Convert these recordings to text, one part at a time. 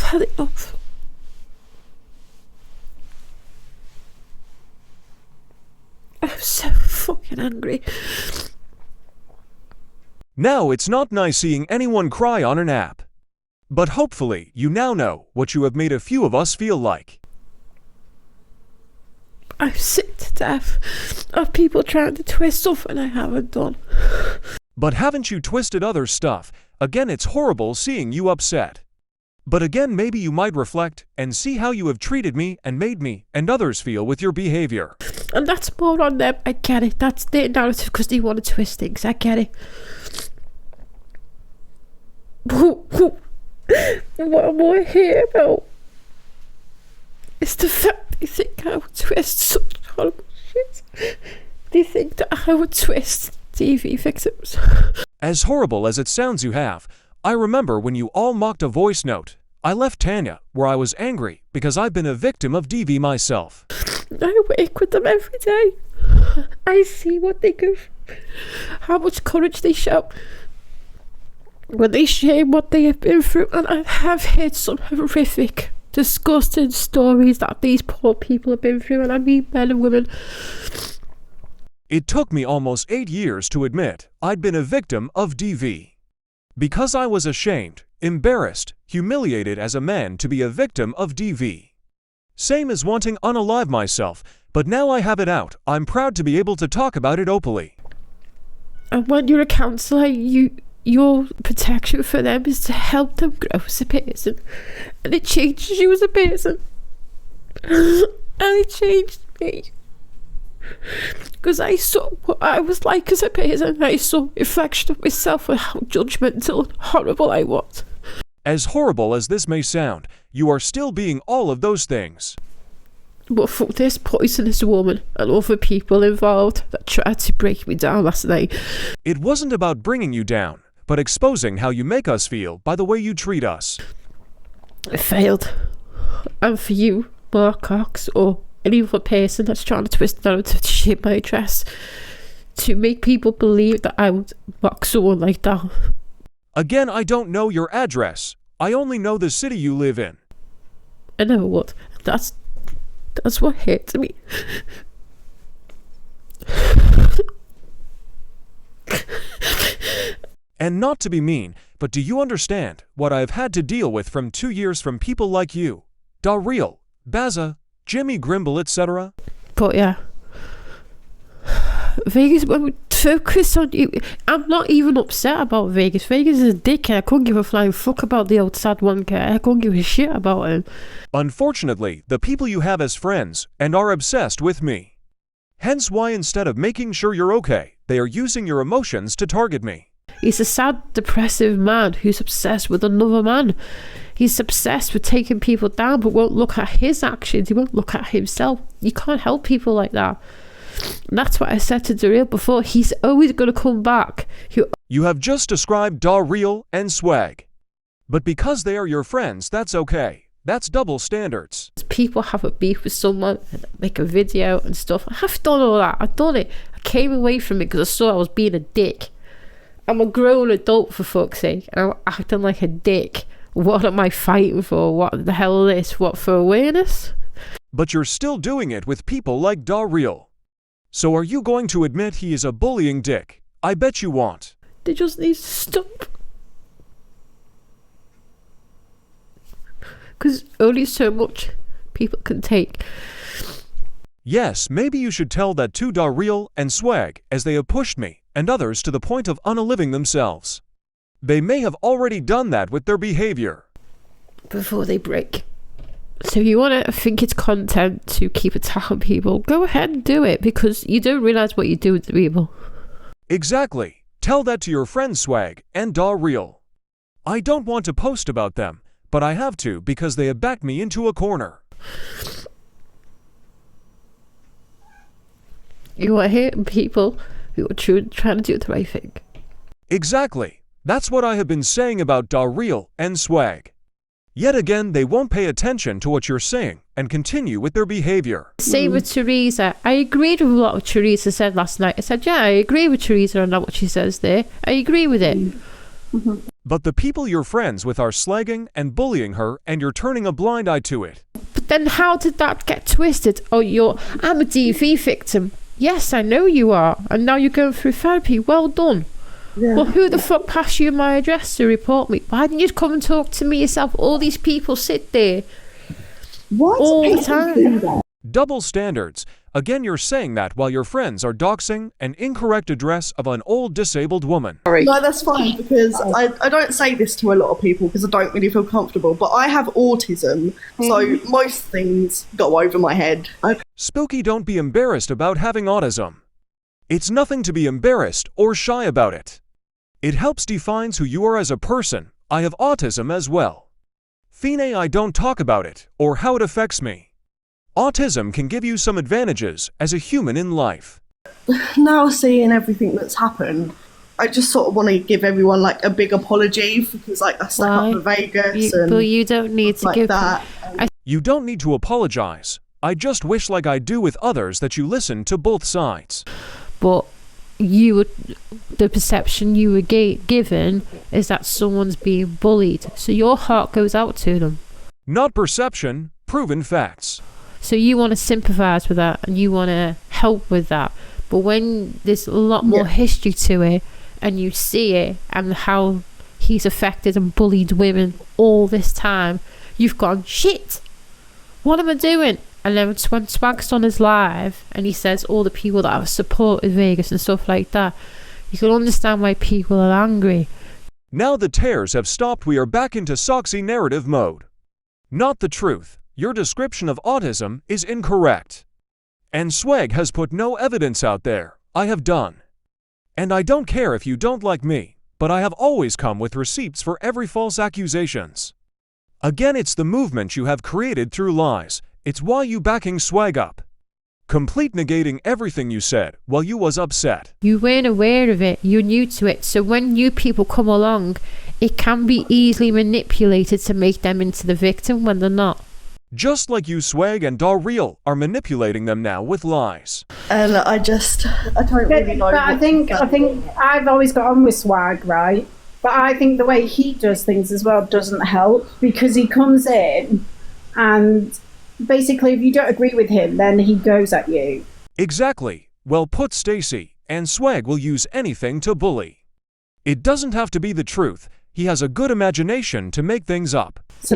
had enough. I'm so fucking angry. Now it's not nice seeing anyone cry on an app. But hopefully you now know what you have made a few of us feel like. I'm sick to death of people trying to twist something I haven't done. But haven't you twisted other stuff? Again, it's horrible seeing you upset. But again, maybe you might reflect and see how you have treated me and made me and others feel with your behavior. And that's more on them. I get it. That's their narrative because they want to twist things. I get it. What am I here about? It's the fact they think I would twist such horrible shit. They think that I would twist TV victims. As horrible as it sounds you have, I remember when you all mocked a voice note. I left Tanya where I was angry because I've been a victim of DV myself. I work with them every day. I see what they go through, how much courage they show when they share what they have been through, and I have heard some horrific, disgusting stories that these poor people have been through, and I mean men and women. It took me almost 8 years to admit I'd been a victim of DV. Because I was ashamed, embarrassed, humiliated as a man to be a victim of DV. Same as wanting to unalive myself, but now I have it out. I'm proud to be able to talk about it openly. And when you're a counsellor, your protection for them is to help them grow as a person, and it changes you as a person. And it changed me because I saw what I was like as a person. I saw a reflection of myself and how judgmental and horrible I was. As horrible as this may sound, you are still being all of those things. But for this poisonous woman and other people involved that tried to break me down last night, it wasn't about bringing you down, but exposing how you make us feel by the way you treat us. I failed. And for you, Mark Cox, or any other person that's trying to twist the narrative to shape my address, to make people believe that I would mock someone like that. Again, I don't know your address. I only know the city you live in. I never would. That's what hurts me. And not to be mean, but do you understand what I've had to deal with from 2 years from people like you? Darrell, Baza, Jimmy Grimble, etc.? But yeah. Vegas, when we focus on you, I'm not even upset about Vegas. Vegas is a dickhead. I couldn't give a flying fuck about the old sad one guy. I couldn't give a shit about him. Unfortunately, the people you have as friends and are obsessed with me. Hence why instead of making sure you're okay, they are using your emotions to target me. He's a sad, depressive man who's obsessed with another man. He's obsessed with taking people down but won't look at his actions. He won't look at himself. You can't help people like that. And that's what I said to Darrell before. He's always going to come back. You have just described Darrell and Swag. But because they are your friends, that's okay. That's double standards. People have a beef with someone and make a video and stuff. I've done all that. I've done it. I came away from it because I saw I was being a dick. I'm a grown adult, for fuck's sake, and I'm acting like a dick. What am I fighting for? What the hell is this? What, for awareness? But you're still doing it with people like Darrell. So are you going to admit he is a bullying dick? I bet you won't. They just need to stop. Because only so much people can take. Yes, maybe you should tell that to Darrell and Swag, as they have pushed me and others to the point of unaliving themselves. They may have already done that with their behavior. Before they break. So if you want to think it's content to keep attacking people, go ahead and do it, because you don't realise what you do to people. Exactly. Tell that to your friends Swag and Darrell. I don't want to post about them, but I have to because they have backed me into a corner. You are hitting people who are trying to do the right thing. Exactly. That's what I have been saying about Darrell and Swag. Yet again, they won't pay attention to what you're saying and continue with their behavior. Same with Teresa. I agreed with a lot of Teresa said last night. I said, yeah, I agree with Teresa on what she says there. I agree with it. But the people you're friends with are slagging and bullying her, and you're turning a blind eye to it. But then how did that get twisted? Oh, I'm a DV victim. Yes, I know you are. And now you're going through therapy. Well done. Yeah. Well, who the fuck passed you my address to report me? Why didn't you come and talk to me yourself? All these people sit there all the time. Double standards. Again, you're saying that while your friends are doxing an incorrect address of an old disabled woman. No, that's fine, because I don't say this to a lot of people because I don't really feel comfortable, but I have autism, so most things go over my head. Spooky, don't be embarrassed about having autism. It's nothing to be embarrassed or shy about it. It helps defines who you are as a person. I have autism as well. Fine, I don't talk about it or how it affects me. Autism can give you some advantages as a human in life. Now seeing everything that's happened, I just sort of want to give everyone like a big apology because like I stuck up for Vegas but you don't need to give that. You don't need to apologize. I just wish, like I do with others, that you listen to both sides. But the perception you were given is that someone's being bullied, so your heart goes out to them. Not perception, proven facts. So you want to sympathise with that and you want to help with that. But when there's a lot more history to it and you see it and how he's affected and bullied women all this time, you've gone, shit, what am I doing? And then when Swag's on his live and he says all the people that have supported Vegas and stuff like that, you can understand why people are angry. Now the tears have stopped, we are back into Soxy narrative mode. Not the truth. Your description of autism is incorrect. And Swag has put no evidence out there. I have done. And I don't care if you don't like me, but I have always come with receipts for every false accusations. Again, it's the movement you have created through lies. It's why you backing Swag up. Complete negating everything you said while you was upset. You weren't aware of it. You're new to it. So when new people come along, it can be easily manipulated to make them into the victim when they're not. Just like you, Swag, and Darreal are manipulating them now with lies. And I don't really know. But I think I've always got on with Swag, right? But I think the way he does things as well doesn't help, because he comes in and basically if you don't agree with him, then he goes at you. Exactly. Well put, Stacy. And Swag will use anything to bully. It doesn't have to be the truth. He has a good imagination to make things up. So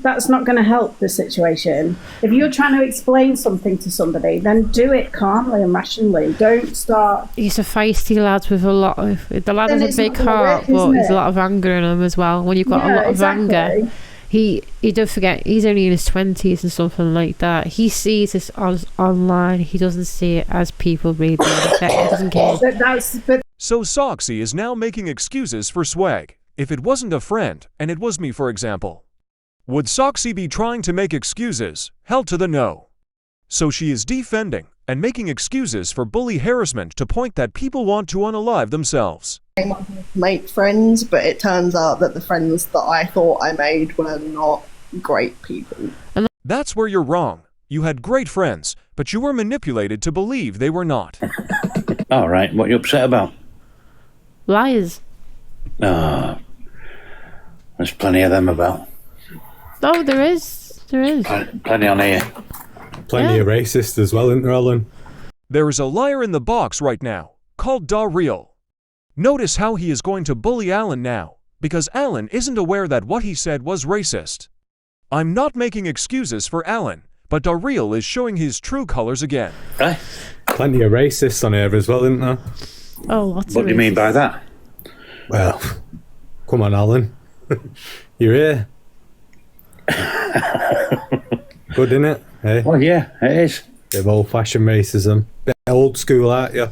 that's not going to help the situation. If you're trying to explain something to somebody, then do it calmly and rationally. Don't start. He's a feisty lad with a lot of. The lad has a big heart, but there's a lot of anger in him as well. When you've got a lot of anger, he don't forget he's only in his 20s and something like that. He sees this online. He doesn't see it as people really. He doesn't care. So Soxy is now making excuses for Swag. If it wasn't a friend, and it was me, for example, would Soxy be trying to make excuses? Hell to the no. So she is defending and making excuses for bully harassment to point that people want to unalive themselves. I make friends, but it turns out that the friends that I thought I made were not great people. That's where you're wrong. You had great friends, but you were manipulated to believe they were not. All right, what are you upset about? Liars. There's plenty of them about. Oh, there is. Plenty on here. Plenty of racists as well, isn't there, Alan? There is a liar in the box right now, called Darreal. Notice how he is going to bully Alan now, because Alan isn't aware that what he said was racist. I'm not making excuses for Alan, but Darreal is showing his true colors again. Plenty of racists on here as well, isn't there? Oh, lots What do you mean by that? Well, come on, Alan. You're here. Good, isn't it? Hey? Well, yeah, it is. Bit of old-fashioned racism. Bit old school, aren't you?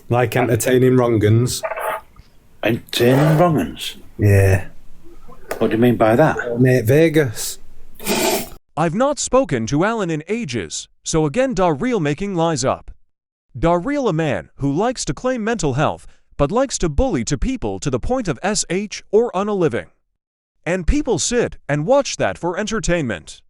Like entertaining wrong-uns. Entertaining wrong-uns? Yeah. What do you mean by that? Mate, Vegas. I've not spoken to Alan in ages, so again Darreal making lies up. Darreal, a man who likes to claim mental health, but likes to bully to people to the point of SH or unaliving. And people sit and watch that for entertainment.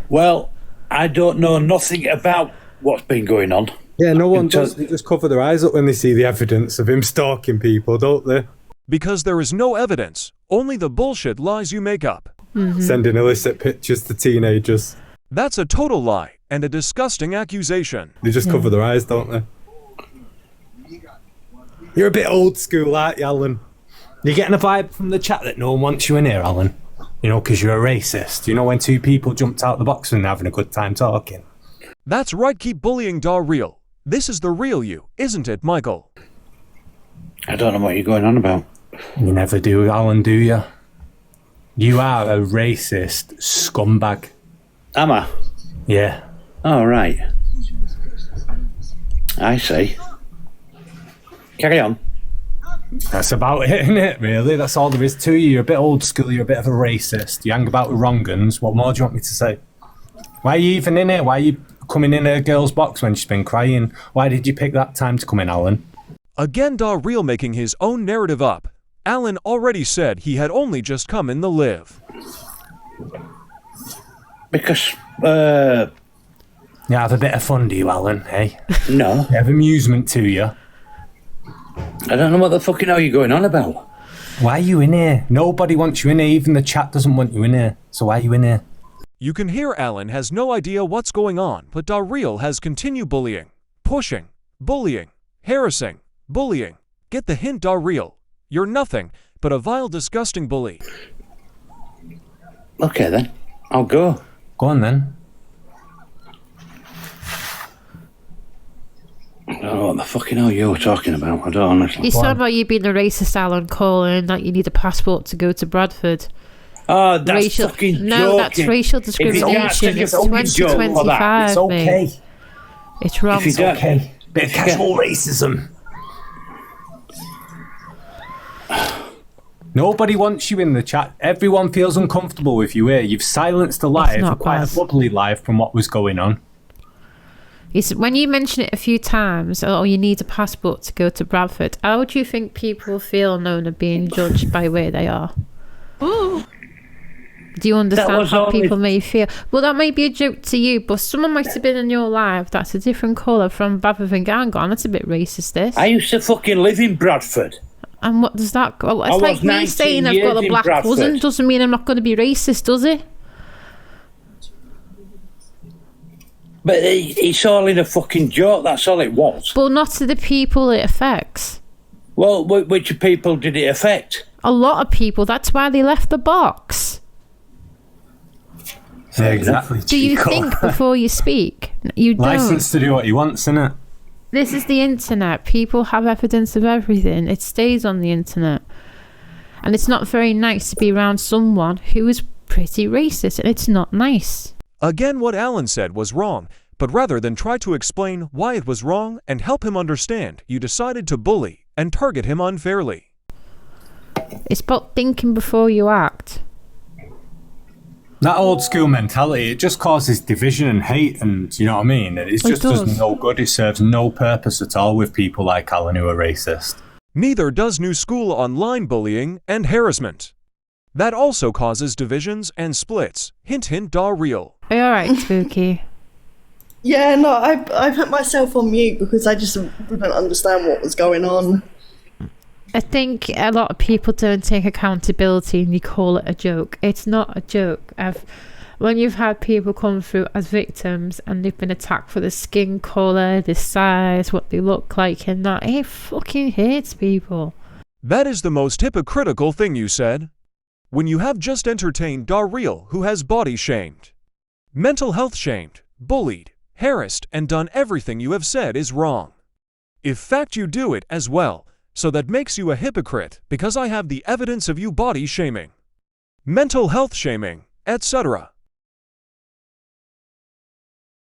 Well, I don't know nothing about what's been going on. Yeah, no one does. They just cover their eyes up when they see the evidence of him stalking people, don't they? Because there is no evidence, only the bullshit lies you make up. Sending illicit pictures to teenagers. That's a total lie and a disgusting accusation. They just cover their eyes, don't they? You're a bit old school, aren't you, Alan? You're getting a vibe from the chat that no one wants you in here, Alan. You know, because you're a racist. You know when two people jumped out the box and having a good time talking? That's right, keep bullying Real. This is the real you, isn't it, Michael? I don't know what you're going on about. You never do, Alan, do you? You are a racist scumbag. Am I? Yeah. Oh, right. I see. Carry on. That's about it, isn't it, really? That's all there is to you. You're a bit old school, you're a bit of a racist. You hang about with wrong uns. What more do you want me to say? Why are you even in here? Why are you coming in a girl's box when she's been crying? Why did you pick that time to come in, Alan? Again, Real making his own narrative up. Alan already said he had only just come in the live. Because, You have a bit of fun, do you, Alan, hey? no. You have amusement to you. I don't know what the fucking hell you're going on about. Why are you in here? Nobody wants you in here. Even the chat doesn't want you in here. So why are you in here? You can hear Alan has no idea what's going on, but Real has continued bullying, pushing, bullying, harassing, bullying. Get the hint, Real. You're nothing but a vile, disgusting bully. Okay then, I'll go. Go on then. I don't know what the fucking hell you're talking about. I don't honestly. You said about you being a racist, Alan, calling that you need a passport to go to Bradford. Oh, that's fucking joking. No, that's racial discrimination. It's 2025, It's okay. mate. It's wrong. If you don't, Okay. Bit of casual racism. Nobody wants you in the chat. Everyone feels uncomfortable with you here. You've silenced the live, not quite bad. a bubbly live from what was going on. When you mention it a few times, oh, you need a passport to go to Bradford, how do you think people feel known and being judged by where they are? Do you understand how people may feel? Well, that may be a joke to you, but someone might have been in your life that's a different colour from Bradford and Gangon. That's a bit racist, this. I used to fucking live in Bradford. And what does that go? It's like me saying I've got a black cousin doesn't mean I'm not going to be racist, does it? But it's all in a fucking joke, that's all it was. But not to the people it affects. Well, which people did it affect? A lot of people. That's why they left the box. Yeah, exactly. Do you think before you speak? You don't. License to do what he wants, innit? This is the internet. People have evidence of everything. It stays on the internet. And it's not very nice to be around someone who is pretty racist. And it's not nice. Again, what Alan said was wrong, but rather than try to explain why it was wrong and help him understand, you decided to bully and target him unfairly. It's about thinking before you act. That old school mentality, it just causes division and hate, and you know what I mean? It just does no good. It serves no purpose at all with people like Alan who are racist. Neither does new school online bullying and harassment. That also causes divisions and splits. Hint, hint, Real. Are you alright, Spooky? Yeah, no, I put myself on mute because I just didn't understand what was going on. I think a lot of people don't take accountability and you call it a joke. It's not a joke. When you've had people come through as victims and they've been attacked for the skin colour, the size, what they look like and that, it fucking hurts people. That is the most hypocritical thing you said. When you have just entertained Real, who has body shamed, mental health shamed, bullied, harassed, and done everything you have said is wrong. If fact you do it as well, so that makes you a hypocrite because I have the evidence of you body shaming, mental health shaming, etc.